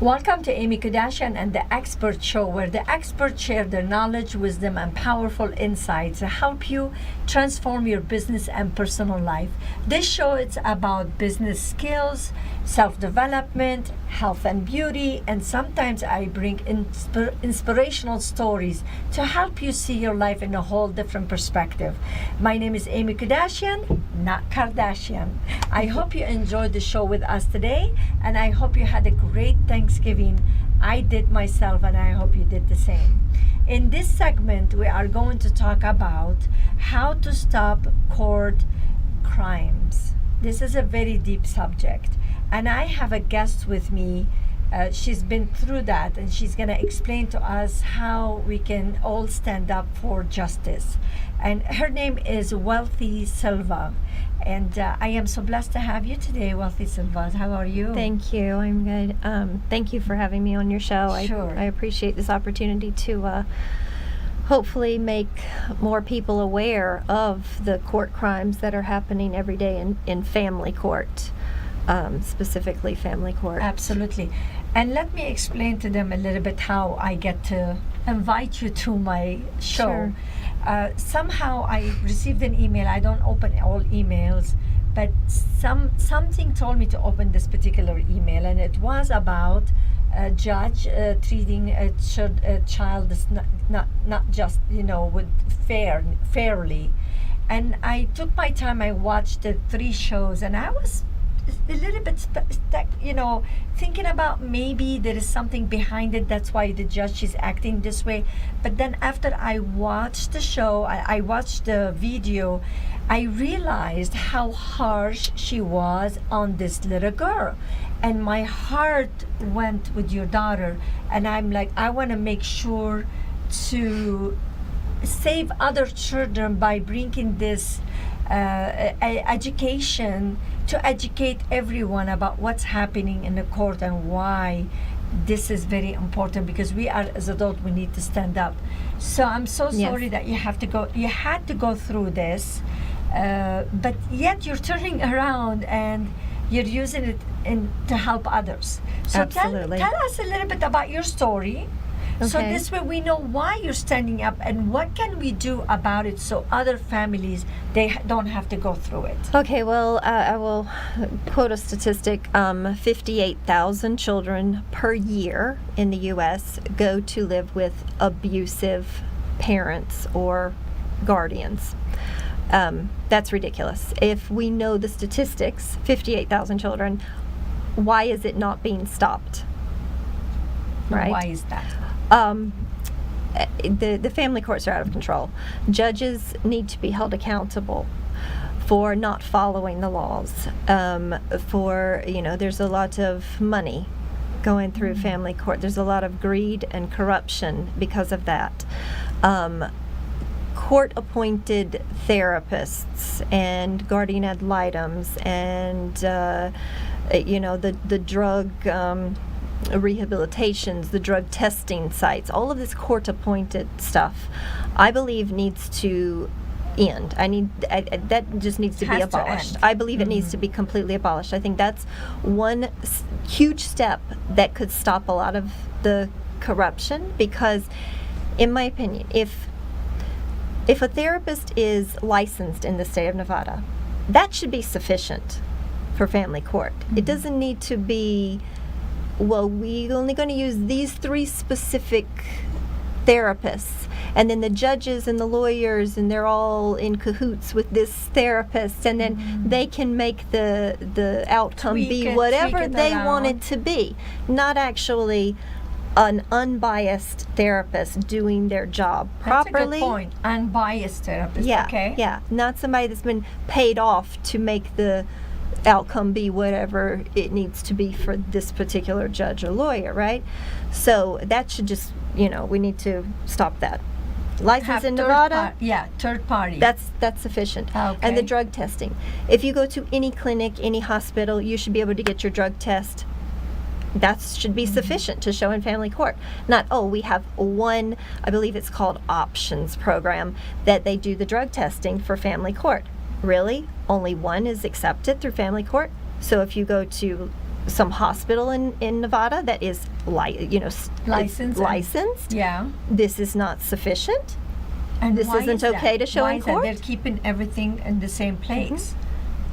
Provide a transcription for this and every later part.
Welcome to Amy Kardashian and the Expert Show, where the experts share their knowledge, wisdom, and powerful insights to help you transform your business and personal life. This show is about business skills, self-development, health and beauty, and sometimes I bring inspirational stories to help you see your life in a whole different perspective. My name is Amy Kardashian, not Kardashian. I hope you enjoyed the show with us today, and I hope you had a great Thanksgiving. I did myself, and I hope you did the same. In this segment, we are going to talk about how to stop court crimes. This is a very deep subject, and I have a guest with me. She's been through that, and she's going to explain to us how we can all stand up for justice. And her name is Wealthy Silva. And I am so blessed to have you today, Wealthy Silva. How are you? Thank you. I'm good. Thank you for having me on your show. Sure. I appreciate this opportunity to hopefully make more people aware of the court crimes that are happening every day in family court, specifically family court. Absolutely. And let me explain to them a little bit how I get to invite you to my show. Sure. Somehow I received an email. I don't open all emails, but something told me to open this particular email, and it was about a judge treating a child that's not just with fairly. And I took my time. I watched the 3 shows, and I was a little bit thinking about maybe there is something behind it, that's why the judge is acting this way. But then after I watched the show, I watched the video, I realized how harsh she was on this little girl, and my heart went with your daughter. And I'm like, I want to make sure to save other children by bringing this education to educate everyone about what's happening in the court and why this is very important, because we are, as adults, we need to stand up. So I'm so sorry that you had to go through this, but yet you're turning around and you're using it to help others. So Absolutely. Tell us a little bit about your story. Okay. So this way we know why you're standing up and what can we do about it so other families, they don't have to go through it. Okay, well, I will quote a statistic. 58,000 children per year in the U.S. go to live with abusive parents or guardians. That's ridiculous. If we know the statistics, 58,000 children, why is it not being stopped? Right? Why is that? The family courts are out of control. Judges need to be held accountable for not following the laws. There's a lot of money going through family court. There's a lot of greed and corruption because of that. Court-appointed therapists and guardian ad litems and the drug rehabilitations, the drug testing sites, all of this court-appointed stuff, I believe needs to end. That just needs to be abolished. I believe it needs to be completely abolished. I think that's one huge step that could stop a lot of the corruption, because, in my opinion, if a therapist is licensed in the state of Nevada, that should be sufficient for family court. It doesn't need to be, well, we're only going to use these 3 specific therapists, and then the judges and the lawyers, and they're all in cahoots with this therapist, and then they can make the outcome be whatever they want it to be. Not actually an unbiased therapist doing their job properly. That's a good point. Unbiased therapist. Yeah, okay. Yeah. Not somebody that's been paid off to make the outcome be whatever it needs to be for this particular judge or lawyer, right? So that should just, we need to stop that. License in Nevada, third party. that's sufficient. Okay. And the drug testing. If you go to any clinic, any hospital, you should be able to get your drug test. That should be sufficient to show in family court. Not, we have one, I believe it's called Options program, that they do the drug testing for family court. Really? Only one is accepted through family court? So if you go to some hospital in Nevada that is licensed. Yeah. This is not sufficient. And This why isn't is that? okay to show Why in is that? court? They're keeping everything in the same place.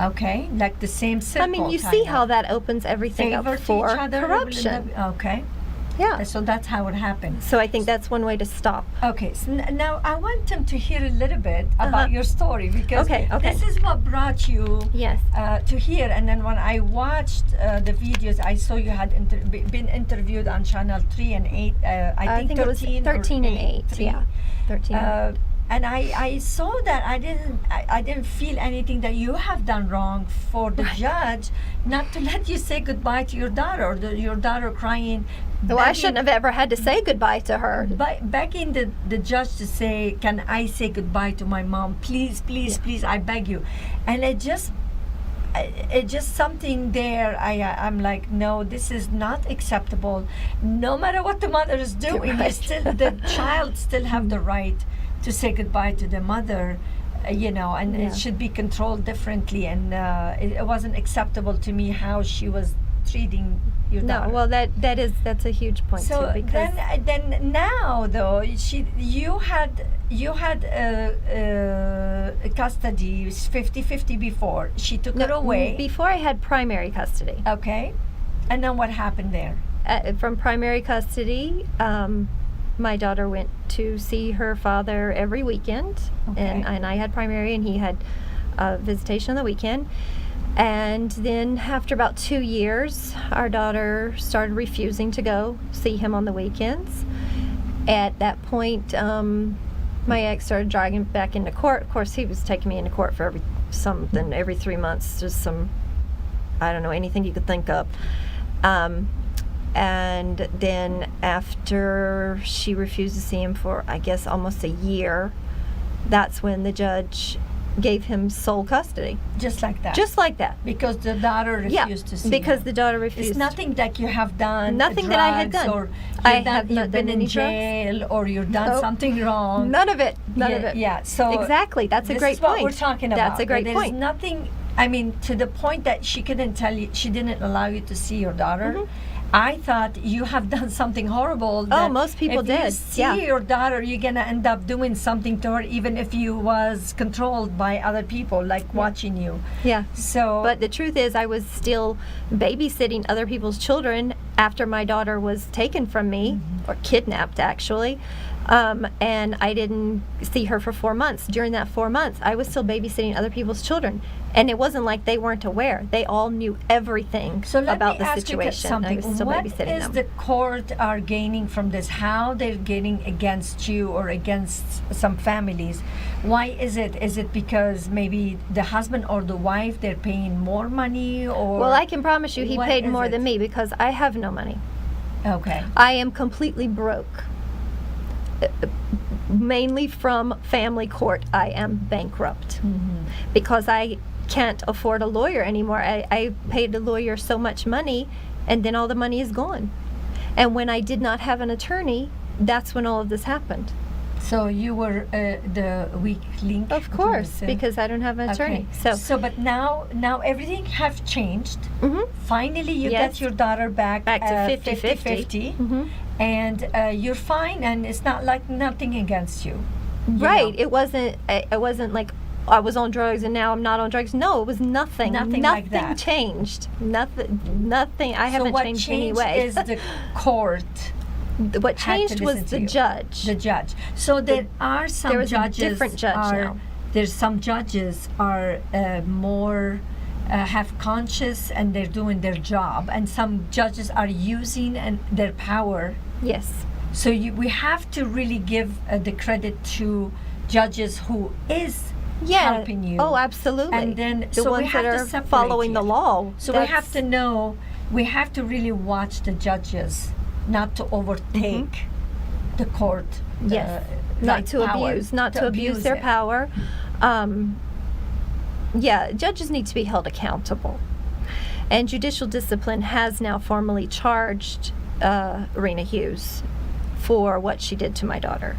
Okay, like the same circle. I mean, you see how that opens everything favor up to for each other. corruption. Okay, Yeah. so that's how it happens. So I think that's one way to stop. Okay, so now I want them to hear a little bit about your story, because Okay. this is what brought you Yes. to here. And then when I watched the videos, I saw you had been interviewed on Channel 3 and 8. I think it was 13 13 or and 8. 3. Yeah. 13 and 8. And I saw that I didn't feel anything that you have done wrong for the judge not to let you say goodbye to your daughter, or your daughter crying. Well, I shouldn't have ever had to say goodbye to her. Begging the judge to say, "Can I say goodbye to my mom? Please, please, please, I beg you." And it just something there. I'm like, no, this is not acceptable. No matter what the mother is doing, Right. the child still have the right to say goodbye to the mother, and Yeah. it should be controlled differently. And it wasn't acceptable to me how she was treating your daughter. No, well, that's a huge point So too, because then now though you had custody 50-50 before she took it away. before I had primary custody. Okay, and then what happened there? From primary custody, my daughter went to see her father every weekend, Okay. and I had primary, and he had visitation on the weekend. And then after about 2 years, our daughter started refusing to go see him on the weekends. At that point, my ex started dragging back into court. Of course, he was taking me into court for every 3 months, just I don't know, anything you could think of. And then after she refused to see him for, I guess, almost a year, that's when the judge gave him sole custody. Just like that. Just like that. because the daughter refused to see because him. the daughter refused. It's nothing that you have done. Nothing that I had drugs, done. Or Have you've not been done in any drugs. jail, or you've done Nope. something wrong. None of it. None yeah, of it. Yeah. So Exactly. That's a this great is what point. we're talking about. That's a great There's point. nothing. I mean, to the point that she couldn't tell you, she didn't allow you to see your daughter. Mhm. I thought you have done something horrible. that most people if did, you see yeah. your daughter, you're gonna end up doing something to her, even if you was controlled by other people, like watching you. Yeah. So, But the truth is, I was still babysitting other people's children after my daughter was taken from me, or kidnapped, actually. And I didn't see her for 4 months. During that 4 months, I was still babysitting other people's children. And it wasn't like they weren't aware. They all knew everything so let about me the ask situation. you I something. was still What babysitting is them. the court are gaining from this? How they're gaining against you or against some families? Why is it? Is it because maybe the husband or the wife, they're paying more money, or? Well, I can promise you he what paid is more it? than me, because I have no money. Okay. I am completely broke. Mainly from family court, I am bankrupt because I can't afford a lawyer anymore. I paid the lawyer so much money, and then all the money is gone. And when I did not have an attorney, that's when all of this happened. So you were the weak link. Of course, because I don't have an attorney. So, but now everything have changed. Mhm. Finally, you Yes. get your daughter back to 50-50. 50-50. Mhm. And you're fine, and it's not like nothing against you. You Right. know? It wasn't like I was on drugs and now I'm not on drugs. No, it was nothing. Nothing like that. changed. Nothing. I haven't so what changed changed anyway. is the court, What had to changed was listen to the you. judge. the judge. So there are some there was a judges. different judge now. There's some judges are more have conscious and they're doing their job, and some judges are using their power. Yes. So we have to really give the credit to judges who is helping you. Oh, absolutely. And then the so we ones have that to are separate following the it. law. So we have to know. We have to really watch the judges, not to overtake the court. Yes. Not Not to abuse. Not to abuse their it. power. Yeah, judges need to be held accountable. And judicial discipline has now formally charged Rena Hughes for what she did to my daughter.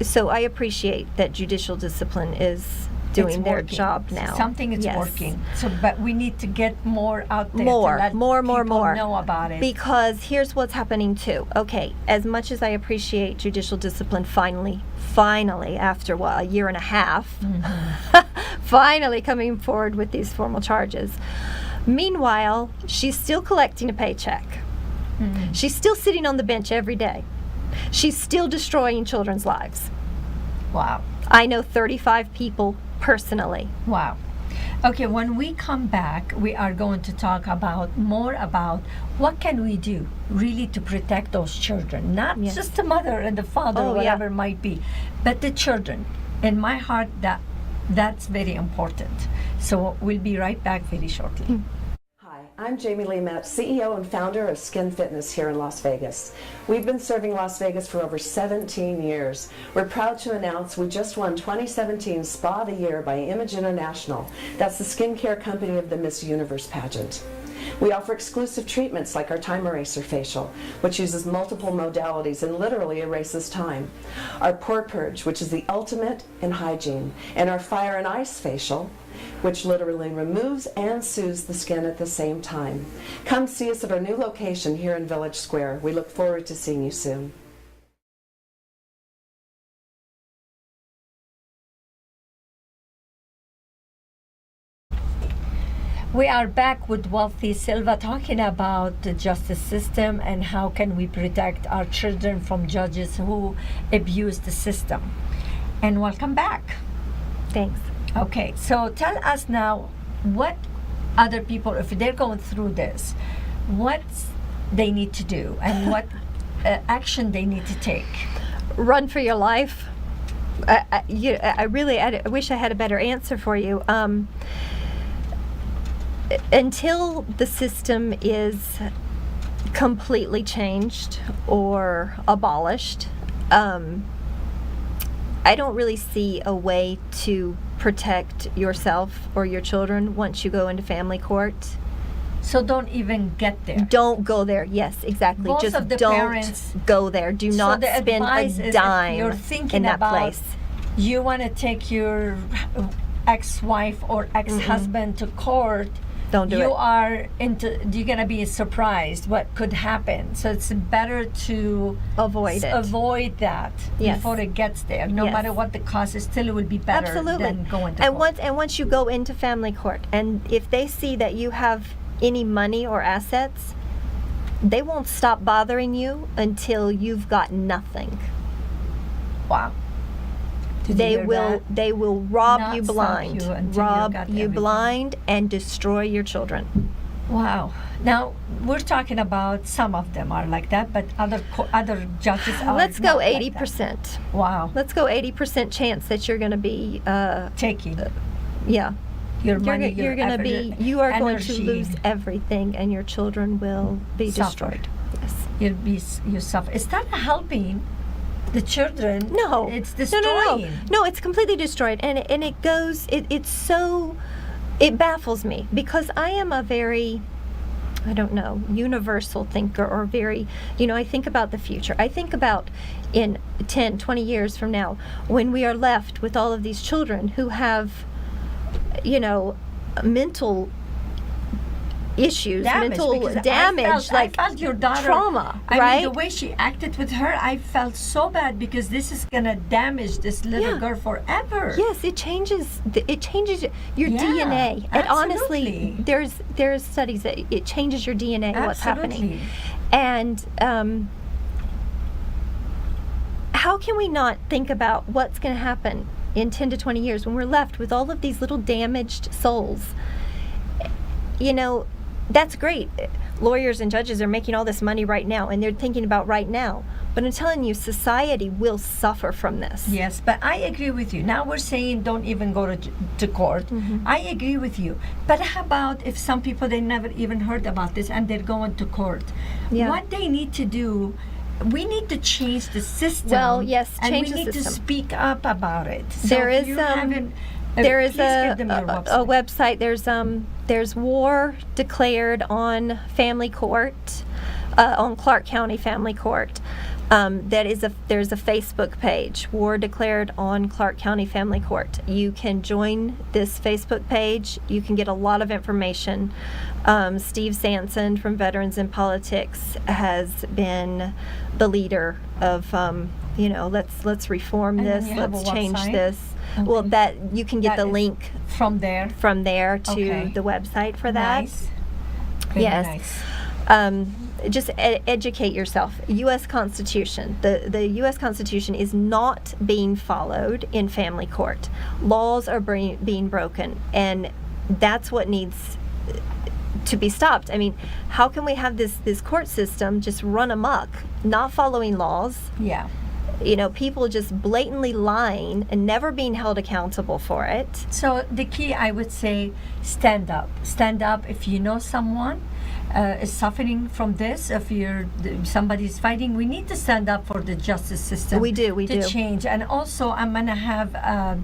So I appreciate that judicial discipline is doing It's their working. job now. Something is Yes. working. So, but we need to get more out there More, to let more, people know about it. Because here's what's happening too. Okay, as much as I appreciate judicial discipline finally, after what, a year and a half, finally coming forward with these formal charges. Meanwhile, she's still collecting a paycheck. She's still sitting on the bench every day. She's still destroying children's lives. Wow. I know 35 people personally. Wow. Okay, when we come back, we are going to talk more about what can we do really to protect those children, not Yes. just the mother and the father, Oh, whatever yeah. it might be, but the children. In my heart, that's very important. So we'll be right back very shortly. Hi, I'm Jamie Lee Metz, CEO and founder of Skin Fitness here in Las Vegas. We've been serving Las Vegas for over 17 years. We're proud to announce we just won 2017 Spa of the Year by Image International. That's the skincare company of the Miss Universe pageant. We offer exclusive treatments like our Time Eraser facial, which uses multiple modalities and literally erases time. Our Pore Purge, which is the ultimate in hygiene, and our Fire and Ice facial, which literally removes and soothes the skin at the same time. Come see us at our new location here in Village Square. We look forward to seeing you soon. We are back with Wealthy Silva talking about the justice system and how can we protect our children from judges who abuse the system. And welcome back. Thanks. Okay, so tell us now what other people, if they're going through this, what they need to do and what action they need to take. Run for your life. I wish I had a better answer for you. Until the system is completely changed or abolished, I don't really see a way to protect yourself or your children once you go into family court. So don't even get there. Don't go there. Yes, exactly. Most Just of the don't parents- go there. Do So not the spend advice a is dime if you're thinking in that about place. you want to take your ex-wife or ex-husband to court, Don't do you're gonna be surprised what could happen. So it's better to Avoid it. avoid that Yes. before it gets there. No Yes. matter what the cost is, still it will be better Absolutely. than going to and court. once you go into family court, and if they see that you have any money or assets, they won't stop bothering you until you've got nothing. Wow. Did you They hear will that? they will rob Not you stop blind, you until you rob got you everything. blind, and destroy your children. Wow. Now we're talking about some of them are like that, but other judges are. Let's not go like that. 80%. Wow. Let's go 80% chance that you're going to be Taking yeah. your money, You're your going to effort, be you are going to energy. lose everything, and your children will be Suffer. destroyed. Yes. You suffer. Is that helping the children? No, It's no, destroying. no. It's completely destroyed, and it goes. It's so. It baffles me because I am a very, I don't know, universal thinker, or very, I think about the future. I think about in 10, 20 years from now when we are left with all of these children who have, mental issues, mental because damage, I felt your daughter, trauma, I right? mean, the way she acted with her, I felt so bad because this is gonna damage this little Yeah. girl forever. Yes, it changes. It changes your Yeah, DNA, and honestly, absolutely. there's studies that it changes your DNA. What's happening, Absolutely. and how can we not think about what's going to happen in 10 to 20 years when we're left with all of these little damaged souls? That's great. Lawyers and judges are making all this money right now, and they're thinking about right now. But I'm telling you, society will suffer from this. Yes, but I agree with you. Now we're saying don't even go to court. Mm-hmm. I agree with you. But how about if some people, they never even heard about this and they're going to court? Yeah. What they need to do, we need to change the system. Well, yes, change and the we need to system. speak up about it. So There if is you haven't- there is please a give them your a website. There's war declared on family court, on Clark County Family Court. There's a Facebook page, War Declared on Clark County Family Court. You can join this Facebook page. You can get a lot of information. Steve Sanson from Veterans in Politics has been the leader of, let's reform And then this, you have let's a change website? this. Okay. Well, that you can get That the is link from there. from there to Okay. the website for that. Nice. Very Yes. nice. Just educate yourself. U.S. Constitution. The U.S. Constitution is not being followed in family court. Laws are being broken, and that's what needs to be stopped. I mean, how can we have this court system just run amok, not following laws? Yeah. People just blatantly lying and never being held accountable for it. So the key, I would say, stand up. Stand up if you know someone is suffering from this. If somebody's fighting, we need to stand up for the justice system. We do. to change. And also, I'm gonna have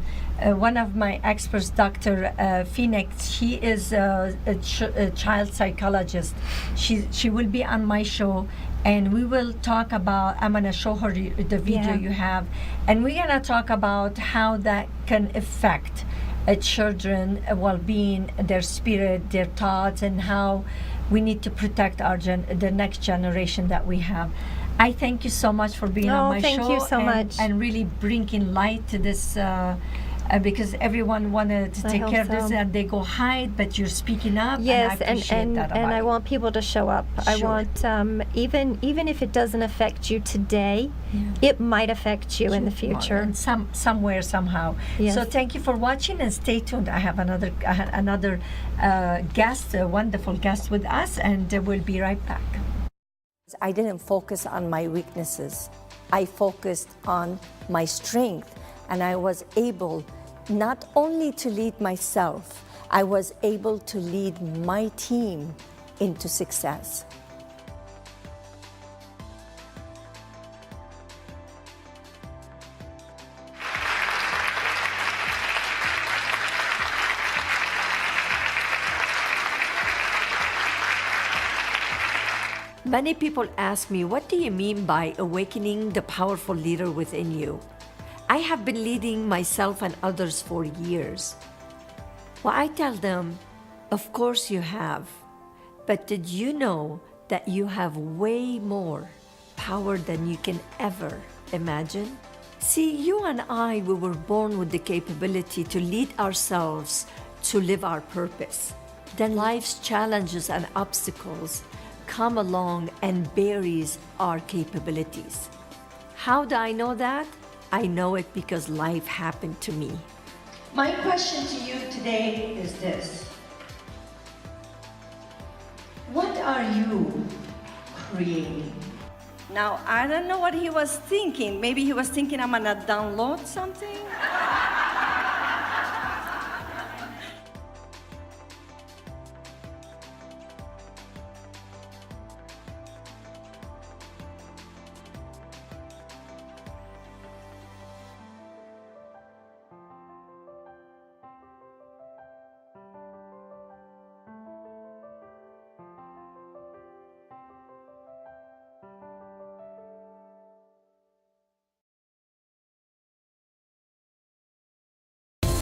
one of my experts, Dr. Phoenix. She is a child psychologist. She will be on my show. And we will talk about, I'm going to show her the video you have, and we're going to talk about how that can affect children well-being, their spirit, their thoughts, and how we need to protect the next generation that we have. I thank you so much for being on my show. Thank you so much. And really bringing light to this, because everyone wanted to take care of this, and they go hide, but you're speaking up. Yes, and I appreciate that about I you. want people to show up. I Sure. want even if it doesn't affect you today, it might affect you in the future. And somewhere, somehow. Yes. So thank you for watching, and stay tuned. I have another guest, a wonderful guest with us, and we'll be right back. I didn't focus on my weaknesses. I focused on my strength, and I was able not only to lead myself, I was able to lead my team into success. Many people ask me, what do you mean by awakening the powerful leader within you? I have been leading myself and others for years. Well, I tell them, of course you have, but did you know that you have way more power than you can ever imagine? See, you and I, we were born with the capability to lead ourselves to live our purpose. Then life's challenges and obstacles come along and buries our capabilities. How do I know that? I know it because life happened to me. My question to you today is this. What are you creating? Now, I don't know what he was thinking. Maybe he was thinking I'm gonna download something.